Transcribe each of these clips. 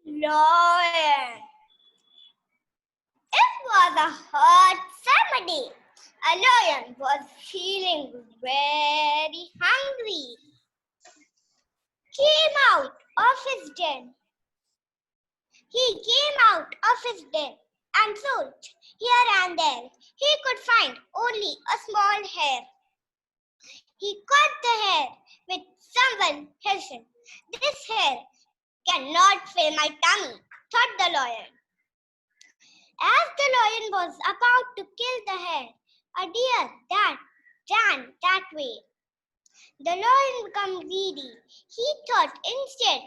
Lion. It was a hot summer day. A lion was feeling very hungry. Came out of his den. He came out of his den and searched here and there. He could find only a small hare. He caught the hare with someone hesitant. This hare cannot fill my tummy, thought the lion. As the lion was about to kill the hare, a deer that ran that way. The lion became greedy. He thought instead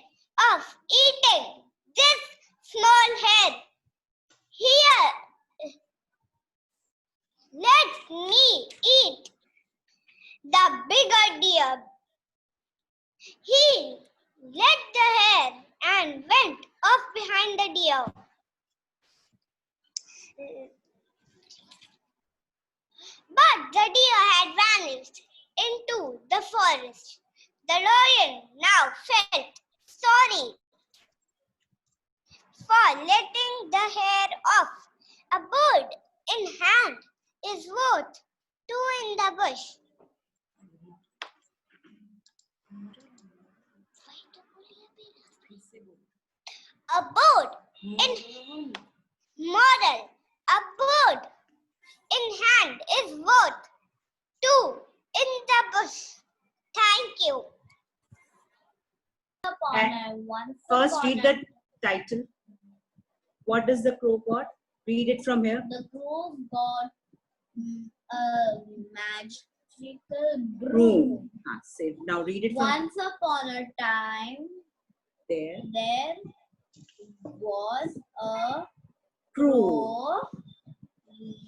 of eating this small hare, here, let me eat the bigger deer. He led the hare and went off behind the deer. But the deer had vanished into the forest. The lion now felt sorry for letting the hare off. A bird in hand is worth two in the bush. A bird in moral. A bird in hand is worth two in the bush. Thank you. First, read the title. What does the crow got? Read it from here. The crow got a magical broom. Broom. Say, now read it from Once upon a time, there. there was a Crow. crow.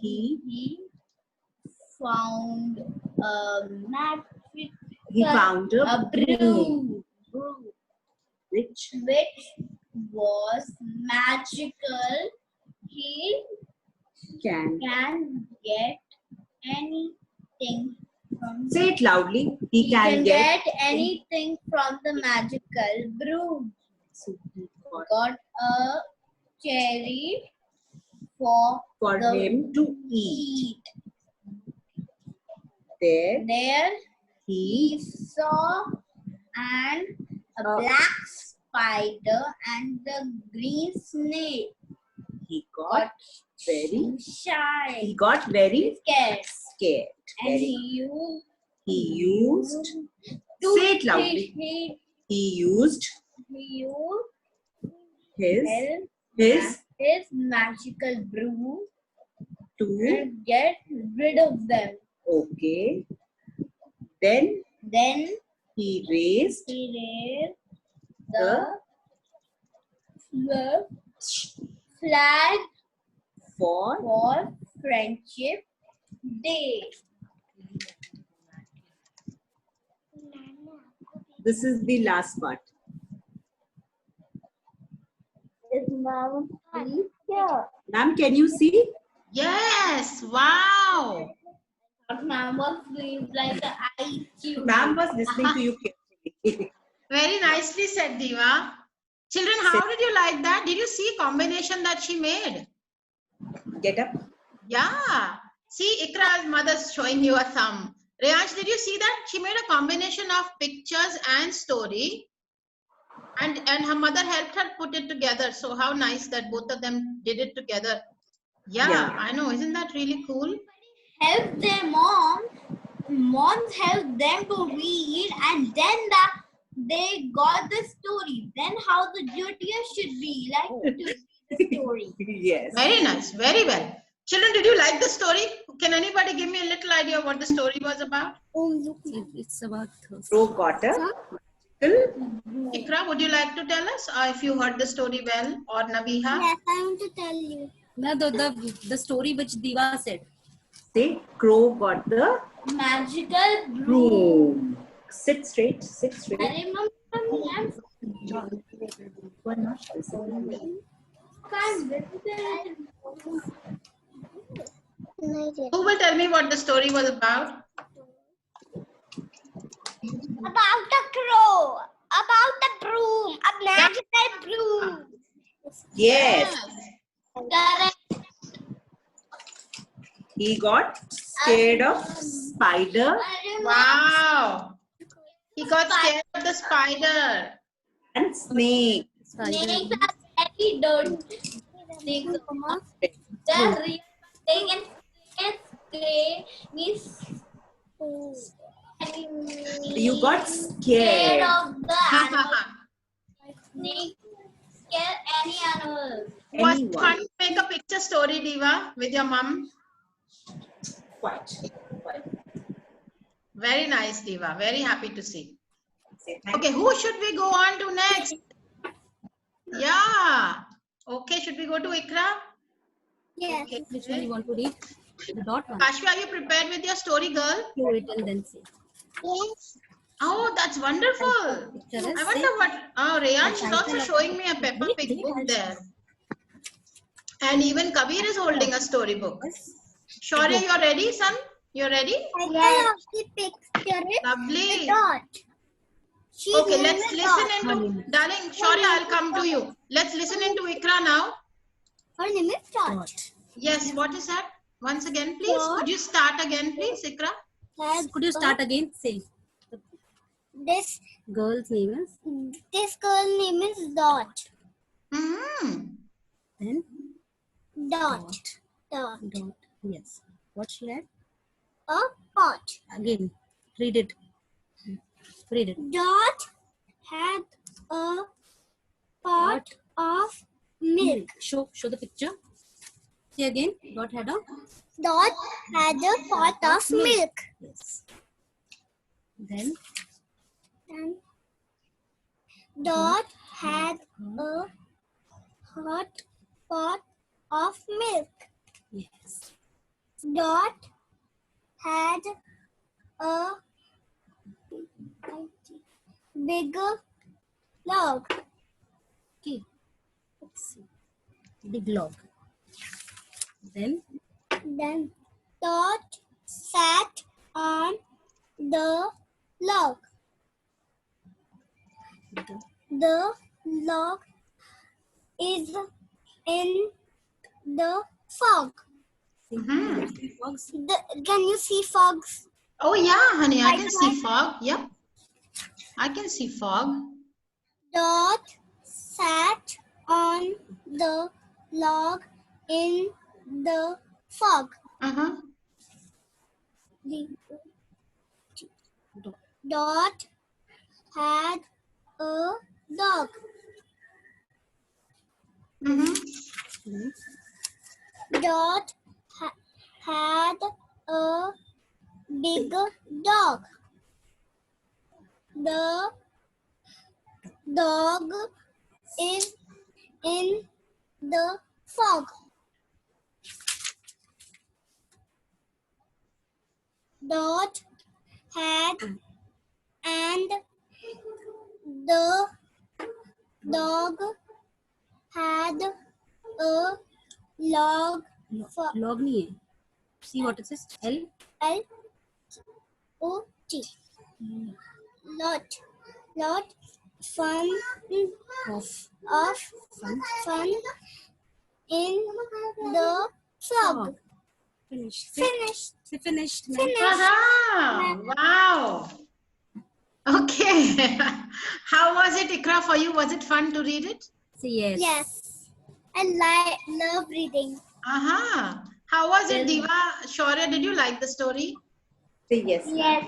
He found a magic. He found a broom, which was magical. He can. get anything from. Say it loudly. He can get anything from the magical broom. So he Got a cherry for him to eat. There he saw a black spider and the green snake. He got very shy. He got very scared. And Very. He used. Say it loudly. He used his magical broom to. get rid of them. Okay. Then he raised the flag for Friendship Day. this is the last part. Is Mom please here? Ma'am, can you see? Yes, wow. Mom was doing like the IQ. Ma'am was listening to you carefully. Very nicely said, Diva. Children, how did you like that? Did you see combination that she made? Get up. Yeah. See, Ikra's mother's showing you a thumb. Reyansh, did you see that? She made a combination of pictures and story. And her mother helped her put it together. So how nice that both of them did it together. Yeah. I know. Isn't that really cool? Help their moms help them to read, and then they got the story. Then how the duties should be like to read the story. Yes. Very nice. Very well. Children, did you like the story? Can anybody give me a little idea of what the story was about? It's about Crow got a Ikra, would you like to tell us if you heard the story well, or Nabiha? Yes, I want to tell you. no, the story which Diva said. Say, crow got the Magical broom. Sit straight. Arey, Mummy, I'm Who will tell me what the story was about? About a crow, about a broom, a magical broom. Yes. Correct. He got scared of spider Wow. He got scared of the spider. and snake. Snakes are very dirty. Snakes are they're real. They can means You got scared scared. of the animal. Snake scare any animal. Was it Anyone. fun to make a picture story, Diva, with your mom? Quite. Very nice, Diva. Very happy to see. Say thank Okay, who should we go on to next? Yeah. Okay, should we go to Ikra? Yes. Okay. Which one you want to read? The dot one. Kashvi, are you prepared with your story, girl? Do it and then say. Yes. Oh, that's wonderful. Picture is I wonder what. Oh, Reyansh is also title of- showing me a Peppa Pig book there. And even Kabir is holding a storybook. Shaurya, you're ready, son? You're ready? Title of the picture is Lovely. dot. She's Okay, name let's is listen Dot. into, darling, Shaurya, I'll come to you. Let's listen into Ikra now. Her name is Dot. Dot. Yes, what is that? Once again, please. Dot. Could you start again, please, Ikra? Has Could you start again? Say. this Girl's name is. this girl name is Dot. Hmm. Then Dot. Dot. dot. Yes. What she had? A pot. Again. Read it. Read it. Dot had a pot of milk. Show the picture. See again. Dot had a. Dot had a pot of milk. Yes. Then And Dot had a hot pot of milk. yes. Dot had a bigger log. Okay. Let's see. Big log. Then Then Dot sat on the log. The log is in the fog. fogs. Can you see fogs? Oh, yeah, honey, I can see fog. Yep. I can see fog. Dot sat on the log in the fog. Uh-huh. Dot had a dog. Mm-hmm. Dot had a big dog. The dog is in the fog. Dot had and the dog had a log for Log नहीं है. See what it says. L. L-O-T. Lot fun Of. fun in the fog. Fog. Finished. Finished. Finished. Aha! Wow. Okay. How was it, Ikra, for you? Was it fun to read it? Say yes. Yes. I love reading. Aha. How was it, Diva? Shaurya, did you like the story? Say yes. Yes.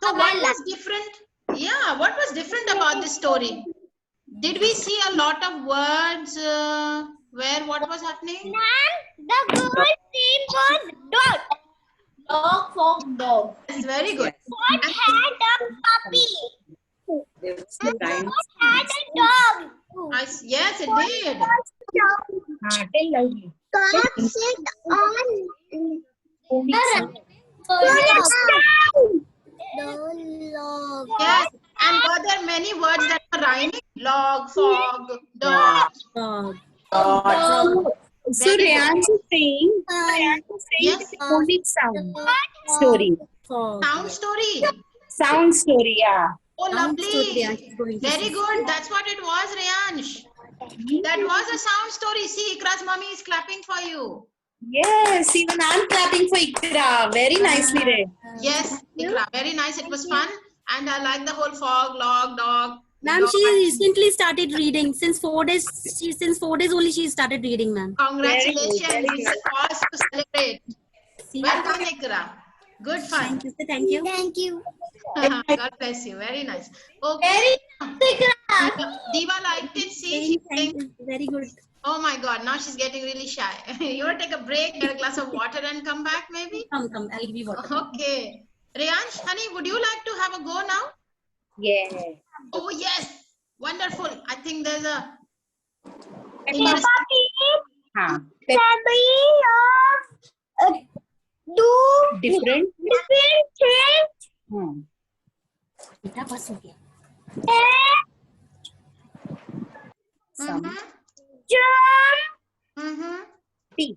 So what was different? Yeah, what was different about this story? Did we see a lot of words where what was happening? The girl's name was Dot. Dog, fog, dog. It's very good. Dot had a puppy. There was no time. Dot had a dog. Yes, it did. Dot sit on the log. Yes, and were there many words that were rhyming? Log, fog, dog. Fog. So Reyansh is saying Yes, only sound story. Fog. sound story. Sound story, yeah. Oh, Sound story, lovely. Reyansh is going to Very say. good. That's what it was, Reyansh. That was a sound story. See, Ikra's mommy is clapping for you. Yes, even I'm clapping for Ikra. Very nicely read. Yes, Ikra, very nice. It was fun. And I like the whole frog, log, dog. Ma'am, she recently started reading. Since 4 days, since 4 days only she started reading, ma'am. Congratulations. Very good. It's a cause to celebrate. See? Welcome, Ikra. Good fun. Thank you, sir. Thank you. Thank you. God bless you. Very nice. Okay. Diva liked it. See, she Thank think, you. Very good. oh my God, now she's getting really shy. You want to take a break, get a glass of water and come back maybe? Come. I'll give you water. Okay. Reyansh, honey, would you like to have a go now? Yeah. Oh, yes. Wonderful. I think there's a Peppa interesting. Huh. Family of do Different. different things. Hmm. बेटा बस हो गया. Some Jump, Mm-hmm. tea.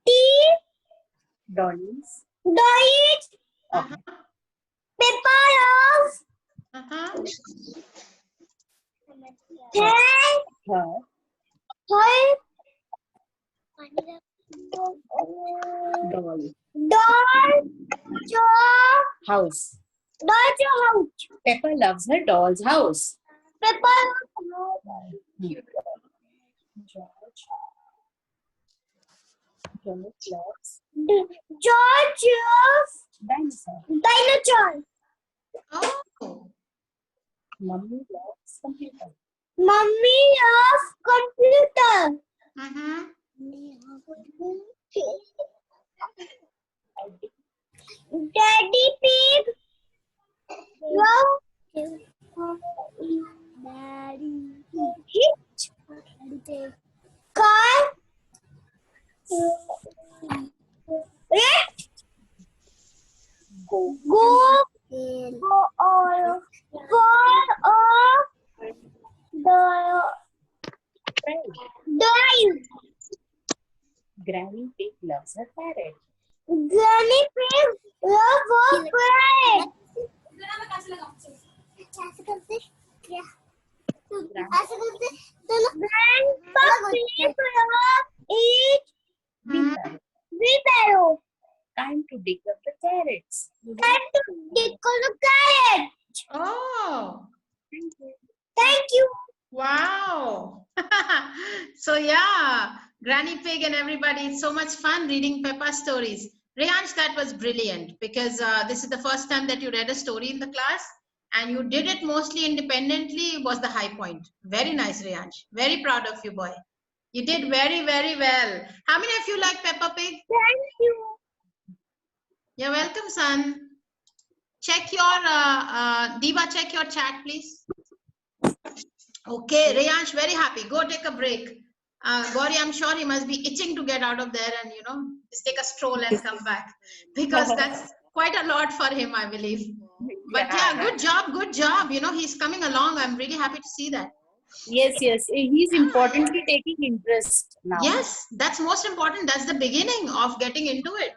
tea, Dollies. diet, Uh-huh. paper of Uh-huh. hand, Her. her, Doll. doll, jaw, House. doll, house, Peppa loves her doll's house. paper, George. George loves George of dinosaur. dinosaur, Oh. Mummy loves computer. mummy of computer, Mm-hmm. daddy pig, love, hitch, car, rat, go, or drive. Granny Pig loves her parrot. Granny pig love her bread. Grandpa pig love eat Mm-hmm. wheelbarrow. Time to dig up the carrots. Time to dig the carrot. Oh. Thank you. Wow. So yeah, Granny Pig and everybody, it's so much fun reading Peppa's stories. Reyansh, that was brilliant because this is the first time that you read a story in the class and you did it mostly independently was the high point. Very nice, Reyansh. Very proud of you, boy. You did very, very well. How many of you like Peppa Pig? Thank you. You're welcome, son. Check your, Diva, check your chat, please. Okay, Reyansh, very happy. Go take a break. Gauri, I'm sure he must be itching to get out of there and, just take a stroll and come back. Because that's quite a lot for him, I believe. But yeah, good job, good job. He's coming along. I'm really happy to see that. Yes. He's importantly taking interest now. Yes, that's most important. That's the beginning of getting into it.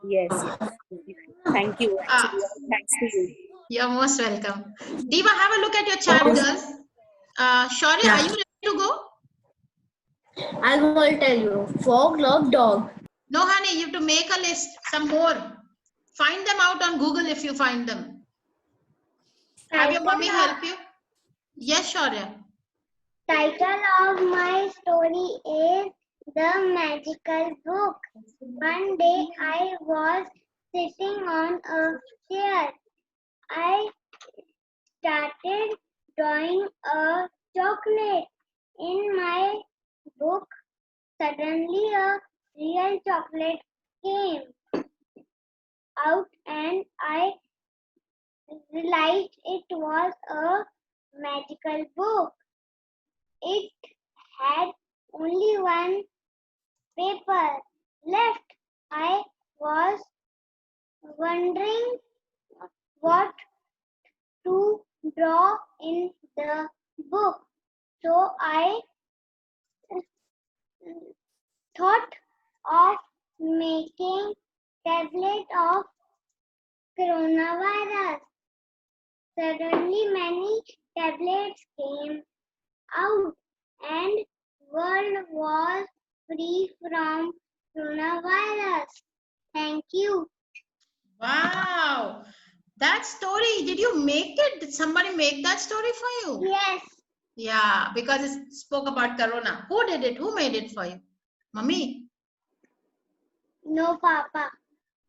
Yes. Thank you. Actually, thanks to you. You're most welcome. Diva, have a look at your chat, girls. Shaurya, are you ready to go? I will tell you. Frog love dog. No, honey, you have to make a list, some more. Find them out on Google if you find them. Have your mommy help you? Yes, Shaurya. Title of my story is The Magical Book. One day I was sitting on a chair. I started drawing a chocolate in my book. Suddenly a real chocolate came out and I realized it was a magical book. It had only one paper left. I was wondering what to draw in the book. So I thought of making tablet of coronavirus. Suddenly many tablets came out and world was free from coronavirus. Thank you. Wow. That story, did you make it? Did somebody make that story for you? Yes. Yeah, because it spoke about Corona. Who did it? Who made it for you? Mummy. No, Papa.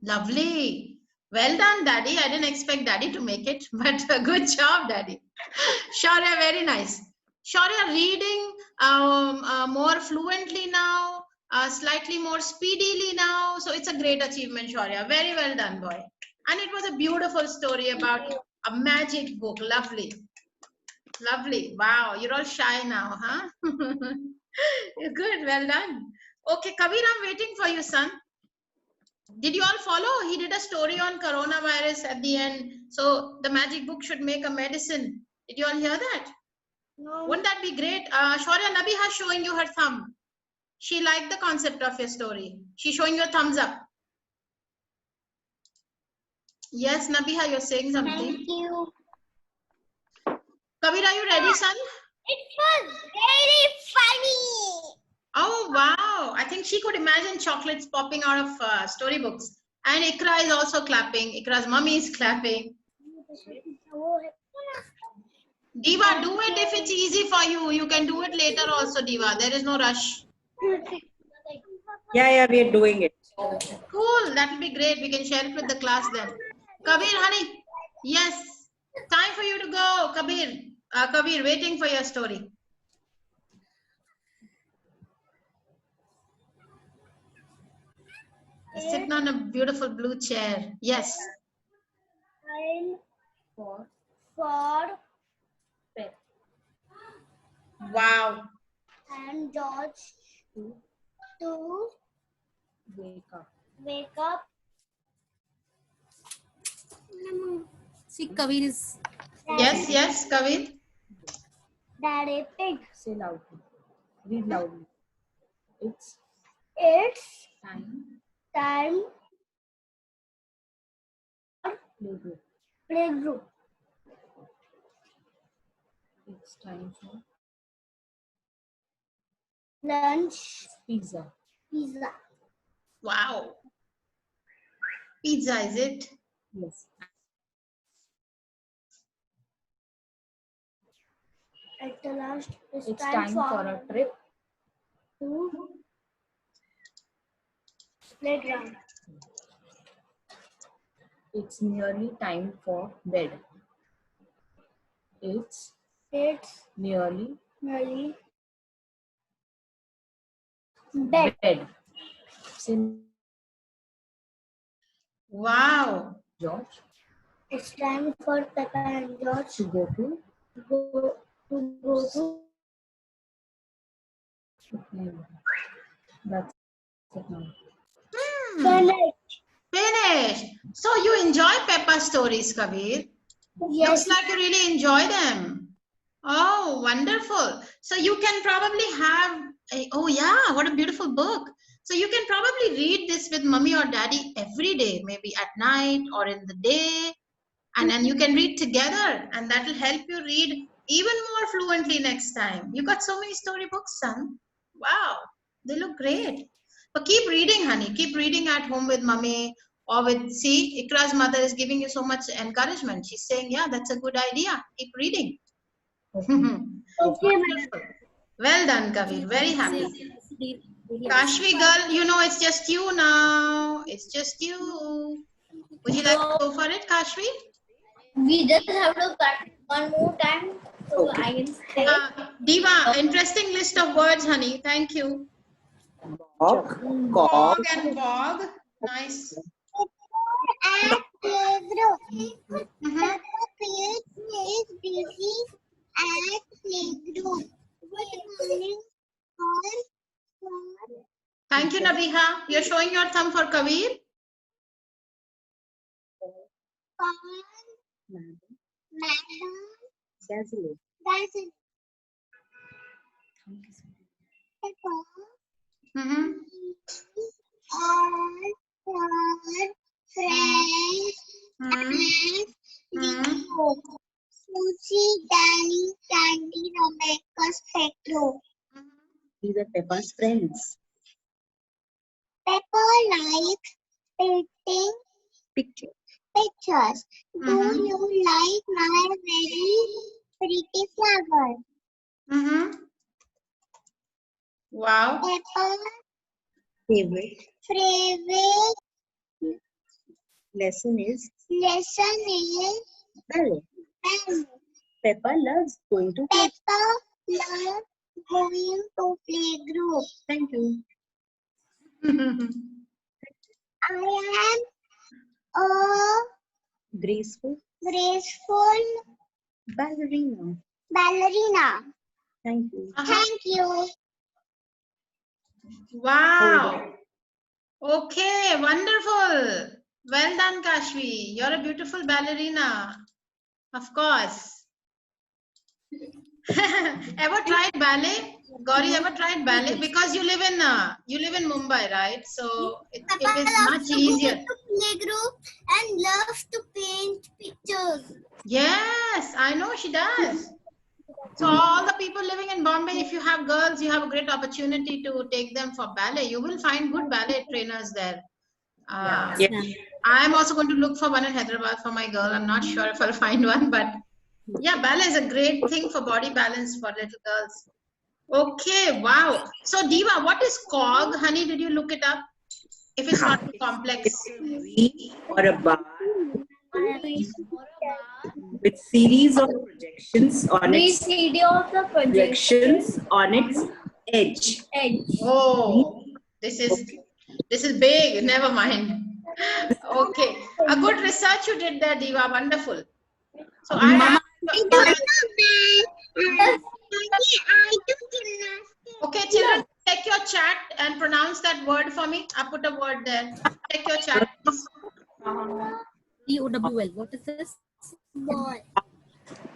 Lovely. Well done, Daddy. I didn't expect Daddy to make it, but good job, Daddy. Shaurya, very nice. Shaurya, reading more fluently now, slightly more speedily now. So it's a great achievement, Shaurya. Very well done, boy. And it was a beautiful story about a magic book. Lovely. Lovely. Wow, you're all shy now, huh? You're good. Well done. Okay, Kabir, I'm waiting for you, son. Did you all follow? He did a story on coronavirus at the end. So the magic book should make a medicine. Did you all hear that? No. Wouldn't that be great? Shaurya, Nabiha showing you her thumb. She liked the concept of your story. She's showing you a thumbs up. Yes, Nabiha, you're saying something. Thank you. Kabir, are you ready, son? It was very funny. Oh, wow. I think she could imagine chocolates popping out of storybooks. And Ikra is also clapping. Ikra's mommy is clapping. Diva, do it if it's easy for you. You can do it later also, Diva. There is no rush. Yeah, we are doing it. Cool. That will be great. We can share it with the class then. Kabir, honey. Yes. Time for you to go, Kabir. Kabir, waiting for your story. Sitting on a beautiful blue chair. Yes. Time for Pep Wow. and George to wake up. See, Kabir is. Yes, Kabir. Daddy Pig. Say loudly. Read loudly. It's Time playgroup. playgroup. It's time for Lunch pizza. pizza. Wow. Pizza, is it? Yes. At the last, It's time for a trip. to playground. It's nearly time for bed. It's nearly Nearly bed. Say Wow. George It's time for Peppa and George to go to go to playground. That's it now. finish. Finished. So you enjoy Peppa stories, Kabir? Yes. Looks like you really enjoy them. Oh, wonderful. So you can probably have, oh yeah, what a beautiful book. So you can probably read this with mommy or daddy every day, maybe at night or in the day. And then you can read together and that will help you read even more fluently next time. You got so many storybooks, son. Wow, they look great. But keep reading, honey. Keep reading at home with mommy or with, see, Ikra's mother is giving you so much encouragement. She's saying, yeah, that's a good idea. Keep reading. Okay, Wonderful. Well done, Kabir. Very happy. Kashvi girl, you know it's just you now. It's just you. Would you like to go for it, Kashvi? We just have to cut one more time so I can say. Diva, interesting list of words, honey. Thank you. Bog, Bog and bog. Nice. at playground. Mhm. Peppa Pig is busy at playground. Good morning, all. Thank you, Nabiha. You're showing your thumb for Kabir. Madam, Dazzle. that's it. Peppa Mhm. all her friends Mhm. and Mhm. Leo. So Susie, Danny, Sandy, Rebecca, Spectro. These are Peppa's friends. Pepper likes painting Picture. pictures. Do you like my very pretty flower? Wow. Pepper's Favorite favorite lesson is lesson is ballet. ballet. Peppa loves going to play. Pepper loves going to playgroup. Thank you. I am a Graceful graceful ballerina. ballerina. Thank you. Thank you. Wow. Okay, wonderful. Well done, Kashvi. You're a beautiful ballerina. Of course. Ever tried ballet? Gauri, ever tried ballet? Because you live in Mumbai, right? So it is much easier. To playgroup and loves to paint pictures. Yes, I know she does. So all the people living in Bombay, if you have girls, you have a great opportunity to take them for ballet. You will find good ballet trainers there. Yeah. I am also going to look for one in Hyderabad for my girl. I'm not sure if I'll find one, but yeah, ballet is a great thing for body balance for little girls. Okay, wow. So Diva, what is COG? Honey, did you look it up? If it's not too complex. V or a bar with series of projections on its edge. Oh, this is big. Never mind. Okay, a good research you did there, Diva. Wonderful. So I have. Okay, children, check your chat and pronounce that word for me. I put a word there. Check your chat, please. BOWL. What is this? Ball.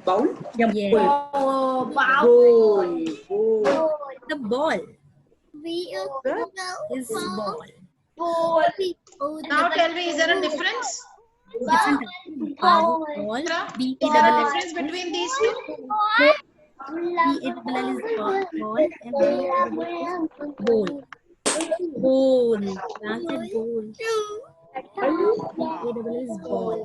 Bowl? Yeah. Yeah. Bowl. Bowl. The ball is ball. Now tell me, is there a difference? Different ball. Is there a BALL difference between these two? is ball and BALL is bowl. Bowl. That's it, bowl. BALL is ball.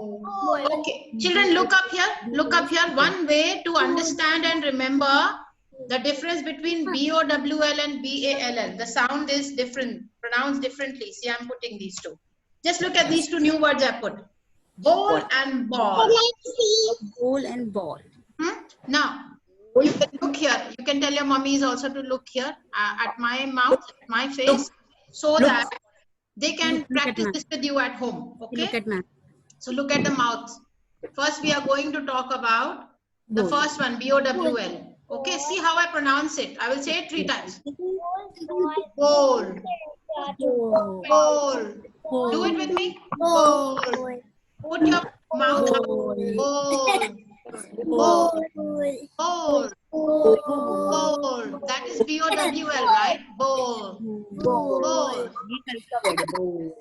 Okay, children, look up here. Look up here. One way to understand and remember the difference between BOWL and BALL. The sound is different, pronounced differently. See, I'm putting these two. Just look at these two new words I put. Bowl and ball. Bowl and ball. Now, you can look here. You can tell your mummies also to look here at my mouth, my face, so that they can practice this with you at home. Okay? Look at map. So look at the mouth. First, we are going to talk about the first one, BOWL. Okay, see how I pronounce it. I will say it 3 times. Bowl. Bowl. Do it with me. Bowl. Put your mouth up. Bowl. Bowl. Bowl. Bowl. That is BOWL, right? Bowl. Bowl.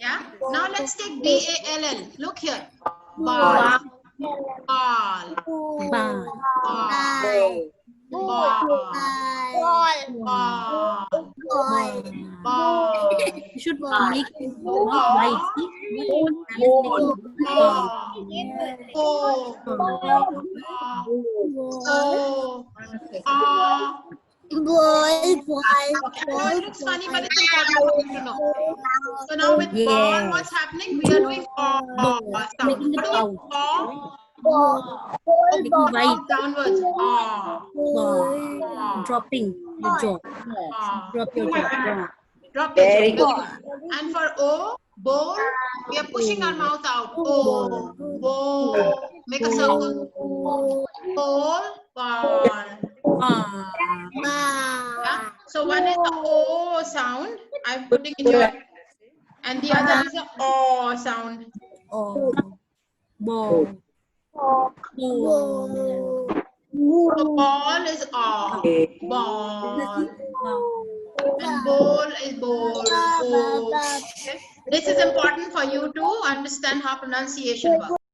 Yeah. Now let's take BALL. Look here. Ball. Ball. Ball. Ball. Ball. Ball. Ball. You should make it not white. It looks funny, but it's important for you to know. So now with ball, what's happening? We are doing sound. Making it out. White downwards. Dropping your jaw. Drop your jaw. Drop your jaw. And for O, bowl, we are pushing our mouth out. O, bowl. Make a circle. Bowl, ball. Yeah? So one is the O sound. I'm putting in your, and the other is the O sound. Oh. Ball. So ball is O. Ball. And bowl is bowl. Okay? This is important for you to understand how pronunciation works.